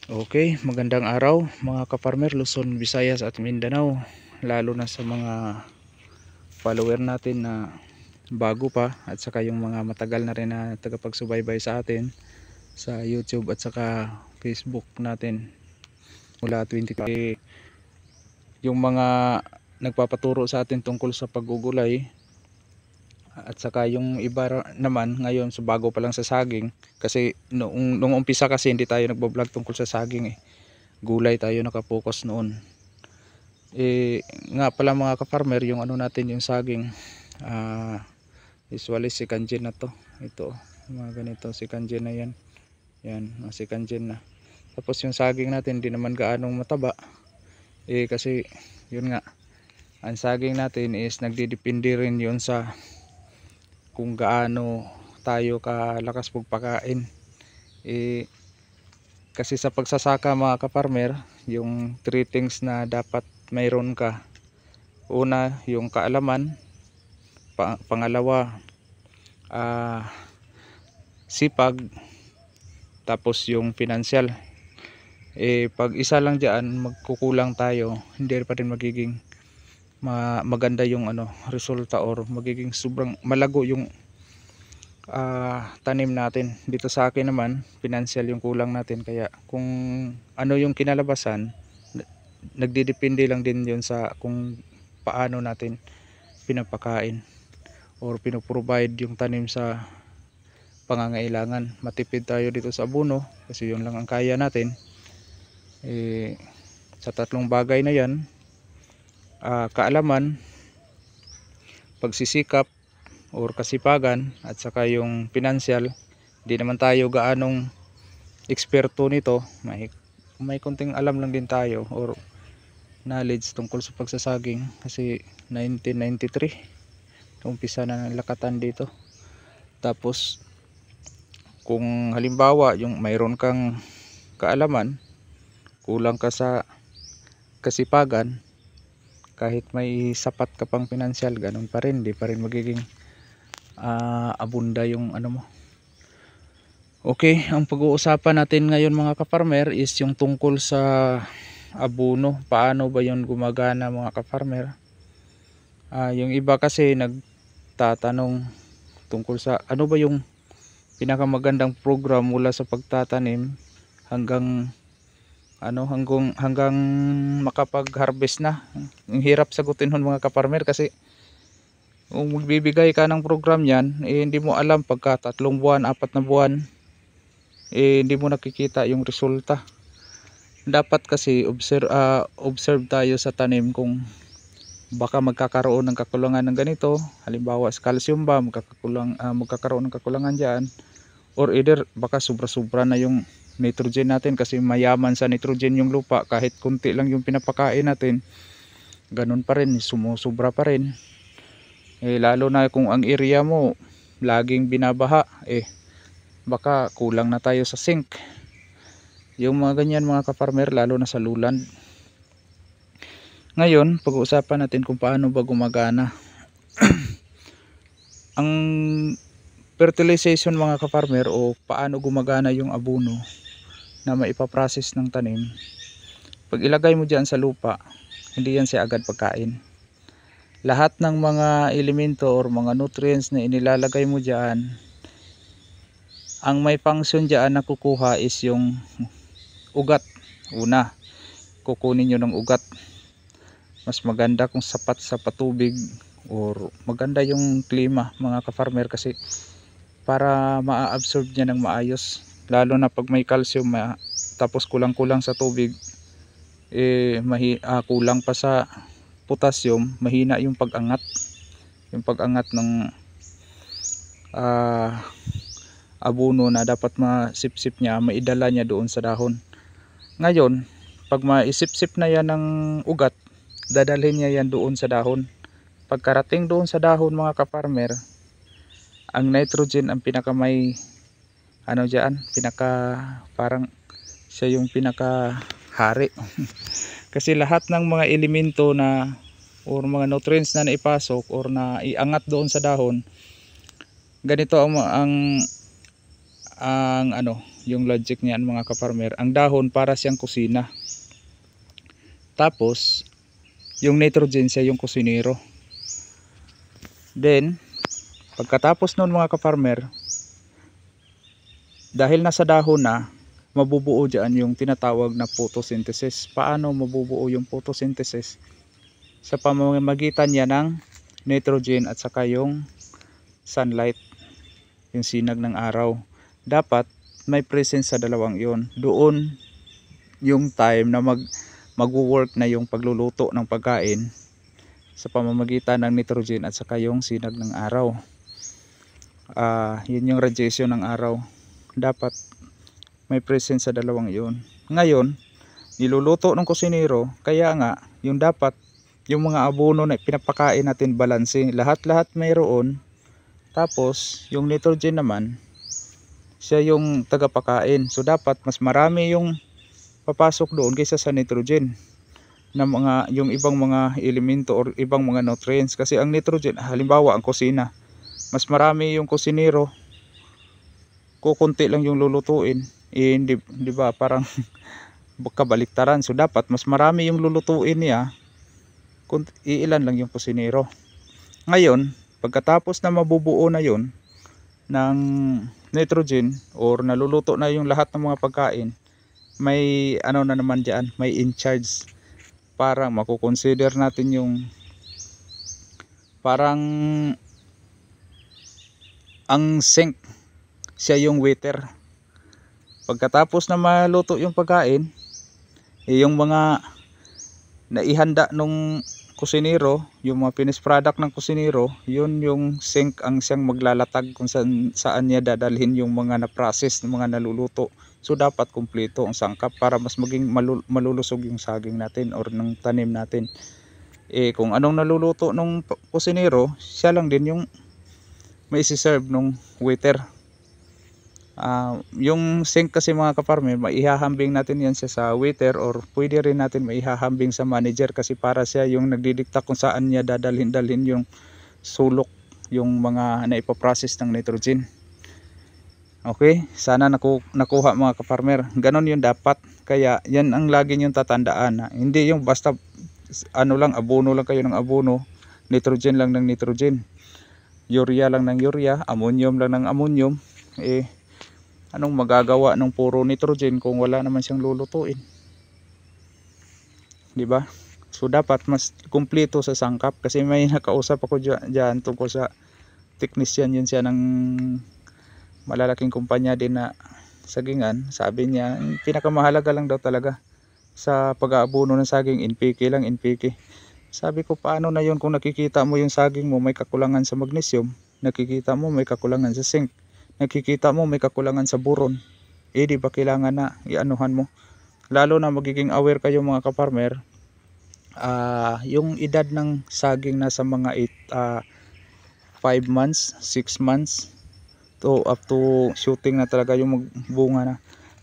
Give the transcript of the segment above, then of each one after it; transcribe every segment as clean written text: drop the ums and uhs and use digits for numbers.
Okay, magandang araw mga ka-farmer Luzon, Visayas at Mindanao. Lalo na sa mga follower natin na bago pa at saka yung mga matagal na rin na tagapagsubaybay sa atin sa YouTube at saka Facebook natin mula 2020. Yung mga nagpapaturo sa atin tungkol sa paggugulay at saka yung iba naman ngayon so bago pa lang sa saging kasi noong umpisa kasi hindi tayo nagbo-vlog tungkol sa saging gulay tayo nakapokus noon. Nga pala mga ka-farmer, yung ano natin yung saging, usually si kanjen na to. Ito, mga ganito si kanjen na yan. Yan, si kanjen na. Tapos yung saging natin hindi naman gaanong mataba. Kasi yun nga, ang saging natin is nagdidepende rin yun sa kung gaano tayo kalakas magpakain. Kasi sa pagsasaka mga ka-farmer, yung 3 things na dapat mayroon ka. Una, yung kaalaman. Pangalawa, sipag. Tapos yung financial. Pag isa lang dyan, magkukulang tayo. Hindi pa rin magiging maganda yung resulta or magiging sobrang malago yung tanim natin. Dito sa akin naman financial yung kulang natin, kaya kung ano yung kinalabasan nagdidepende lang din yun sa kung paano natin pinapakain or pinoprovide yung tanim sa pangangailangan. Matipid tayo dito sa abono kasi yun lang ang kaya natin. Sa tatlong bagay na yan, kaalaman, pagsisikap or kasipagan at saka yung financial, hindi naman tayo gaanong eksperto nito. May konting alam lang din tayo or knowledge tungkol sa pagsasaging kasi 1993 umpisa na ng lakatan dito. Tapos kung halimbawa yung mayroon kang kaalaman, kulang ka sa kasipagan, kahit may sapat ka pang financial, ganun pa rin, di pa rin magiging abunda yung ano mo. Okay, ang pag-uusapan natin ngayon mga ka-farmer is yung tungkol sa abono. Paano ba yun gumagana mga ka-farmer? Yung iba kasi nagtatanong tungkol sa ano ba yung pinakamagandang program mula sa pagtatanim hanggang hanggang makapag-harvest na. Ang hirap sagutin hon mga ka-farmer kasi kung magbibigay ka ng program yan, hindi mo alam pagka 3 buwan, 4 na buwan, hindi mo nakikita yung resulta. Dapat kasi observe tayo sa tanim kung baka magkakaroon ng kakulangan ng ganito. Halimbawa sa calcium ba, magkakaroon ng kakulangan dyan, or either baka sobra-sobra na yung nitrogen natin kasi mayaman sa nitrogen yung lupa. Kahit kunti lang yung pinapakain natin, ganun pa rin, sumusubra pa rin. Lalo na kung ang area mo laging binabaha, baka kulang na tayo sa zinc. Yung mga ganyan mga ka-farmer, lalo na sa luland. Ngayon pag-uusapan natin kung paano ba gumagana ang fertilization mga ka-farmer, o paano gumagana yung abono na maipaprocess ng tanim. Pag ilagay mo dyan sa lupa, hindi yan siya agad pagkain. Lahat ng mga elemento or mga nutrients na inilalagay mo dyan, ang may function dyan na kukuha is yung ugat. Una, kukunin nyo ng ugat. Mas maganda kung sapat sa patubig or maganda yung klima mga ka-farmer kasi para ma-absorb niya ng maayos. Lalo na pag may calcium tapos kulang-kulang sa tubig, kulang pa sa potassium, mahina yung pag-angat ng abono na dapat masipsip niya, maidala niya doon sa dahon. Ngayon pag maisipsip na yan ng ugat, dadalhin niya yan doon sa dahon. Pagkarating doon sa dahon mga ka-farmer, ang nitrogen ang pinakamay parang siya yung pinaka hari kasi lahat ng mga elemento na or mga nutrients na naipasok or na iangat doon sa dahon, ganito ang yung logic niyan mga kaparmer, ang dahon para siyang kusina. Tapos yung nitrogen siya yung kusinero. Then pagkatapos nun mga kaparmer, dahil nasa dahon na, mabubuo dyan yung tinatawag na photosynthesis. Paano mabubuo yung photosynthesis? Sa pamamagitan niya ng nitrogen at saka yung sunlight, yung sinag ng araw. Dapat may presence sa dalawang yon. Doon yung time na mag-work na yung pagluluto ng pagkain sa pamamagitan ng nitrogen at saka yung sinag ng araw. Yun yung radiation ng araw. Dapat may presence sa dalawang yun. Ngayon, niluluto ng kusinero, kaya nga, yung dapat, yung mga abono na pinapakain natin balanse, lahat-lahat mayroon. Tapos, yung nitrogen naman, siya yung tagapakain. So, dapat mas marami yung papasok doon kaysa sa nitrogen na yung ibang mga elemento or ibang mga nutrients. Kasi ang nitrogen, halimbawa, ang kusina, mas marami yung kusinero, kukunti lang yung lulutuin. Di ba parang kabaliktaran. So dapat mas marami yung lulutuin niya, iilan lang yung kusinero. Ngayon pagkatapos na mabubuo na yun ng nitrogen or naluluto na yung lahat ng mga pagkain, may ano na naman dyan, may in charge. Parang makukonsider natin yung parang ang sink, siya yung waiter. Pagkatapos na maluto yung pagkain, yung mga naihanda nung kusinero, yung mga finished product ng kusinero, yun yung sink ang siyang maglalatag kung saan niya dadalhin yung mga na-process, mga naluluto. So dapat kumpleto ang sangkap para mas maging malulusog yung saging natin or ng tanim natin. Kung anong naluluto nung kusinero, siya lang din yung may isi-serve nung waiter. Yung sink kasi mga kaparmer, maihahambing natin yan siya sa waiter or pwede rin natin maihahambing sa manager kasi para siya yung nagdidikta kung saan niya dadalhin yung sulok, yung mga naipaprocess ng nitrogen. Okay, sana nakuha mga kaparmer. Ganon yun dapat. Kaya yan ang lagi yung tatandaan. Hindi yung basta abono lang kayo ng abono, nitrogen lang ng nitrogen, urea lang ng urea, ammonium lang ng ammonium. Anong magagawa ng puro nitrogen kung wala naman siyang lulutuin? 'Di ba? So dapat mas kumpleto sa sangkap kasi may nakausap ako diyan tungkol sa technician, yun siya ng malalaking kumpanya din na sagingan. Sabi niya, pinakamahalaga lang daw talaga sa pag-aabono ng saging, NPK lang, NPK. Sabi ko, paano na yun kung nakikita mo yung saging mo may kakulangan sa magnesium, nakikita mo may kakulangan sa zinc, nakikita mo may kakulangan sa boron, di ba kailangan na ianuhan mo? Lalo na magiging aware kayo mga kaparmer, yung edad ng saging nasa mga 5 months, 6 months to up to shooting na talaga yung magbunga na.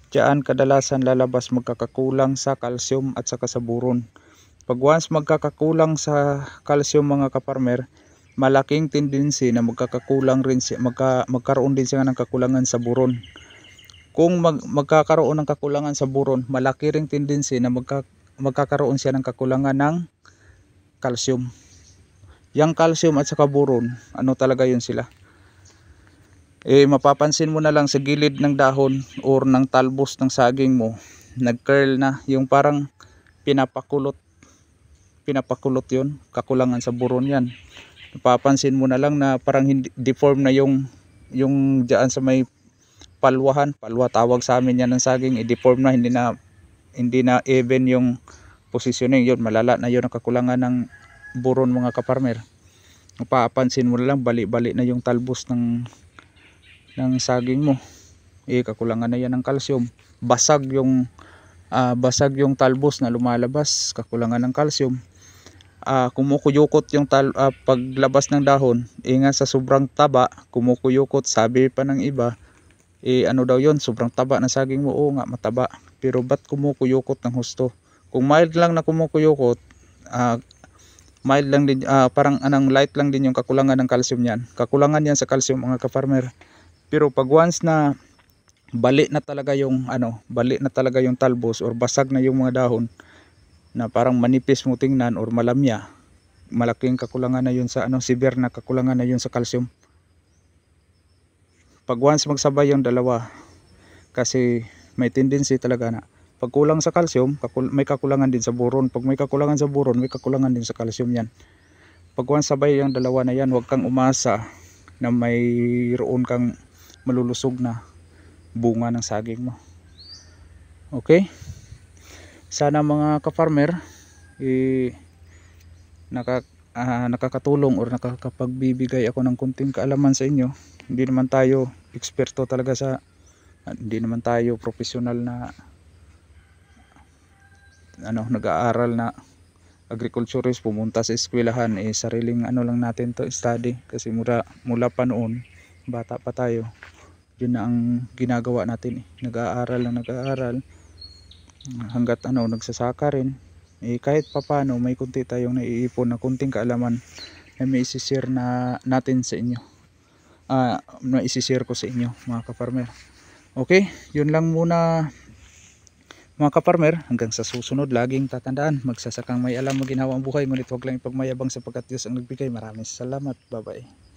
Diyan kadalasan lalabas magkakakulang sa calcium at saka sa boron. Pag once magkakakulang sa calcium mga kaparmer, malaking tendency na magkakakulang rin siya, magkaroon din siya ng kakulangan sa boron. Kung magkakaroon ng kakulangan sa boron, malaki ring tendency na magkakaroon siya ng kakulangan ng calcium. Yang calcium at saka boron, ano talaga yun sila? Mapapansin mo na lang sa gilid ng dahon or ng talbos ng saging mo, nag-curl na, yung parang pinapakulot yun, kakulangan sa boron yan. Napapansin mo na lang na parang deform na yung diyan sa may palwa tawag sa amin yan ng saging, deform na, hindi na even yung positioning, yun malala na yun ang kakulangan ng boron mga kaparmer. Napapansin mo na lang bali-bali na yung talbos ng saging mo, kakulangan na yan ng calcium. Basag yung talbos na lumalabas, kakulangan ng calcium. Kumukuyukot yung paglabas ng dahon, nga sa sobrang taba kumukuyukot. Sabi pa ng iba, ano daw yon, sobrang taba na saging mo. Oo nga, mataba, pero ba't kumukuyukot ng husto? Kung mild lang na kumukuyukot, mild lang din, parang light lang din yung kakulangan ng calcium yan. Kakulangan yan sa calcium mga kafarmer. Pero pag once na bali na talaga yung bali na talaga yung talbos or basag na yung mga dahon na parang manipis mo tingnan or malamya, malaking kakulangan na yun sa severe na kakulangan na yun sa calcium. Pag once magsabay yung dalawa, kasi may tendency talaga na pag kulang sa calcium, may kakulangan din sa boron. Pag may kakulangan sa boron, may kakulangan din sa calcium yan. Pag once sabay yung dalawa na yan, huwag kang umasa na mayroon kang malulusog na bunga ng saging mo. Okay? Sana mga ka-farmer nakakatulong or nakakapagbibigay ako ng kunting kaalaman sa inyo. Hindi naman tayo eksperto talaga hindi naman tayo professional na nag-aaral na agriculturist, pumunta sa eskwelahan. Sariling lang natin to study, kasi mula pa noon, bata pa tayo, yun na ang ginagawa natin. Nag-aaral hanggat nagsasaka rin. Kahit papano may kunti tayong naiipon na kunting kaalaman na may isishare natin sa inyo, na isishare ko sa inyo mga ka-farmer. Okay, yun lang muna mga ka-farmer. Hanggang sa susunod, laging tatandaan, magsasakang may alam, maginhawa ang buhay, ngunit huwag lang ipagmayabang sapagkat Diyos ang nagbigay. Maraming salamat. Bye bye.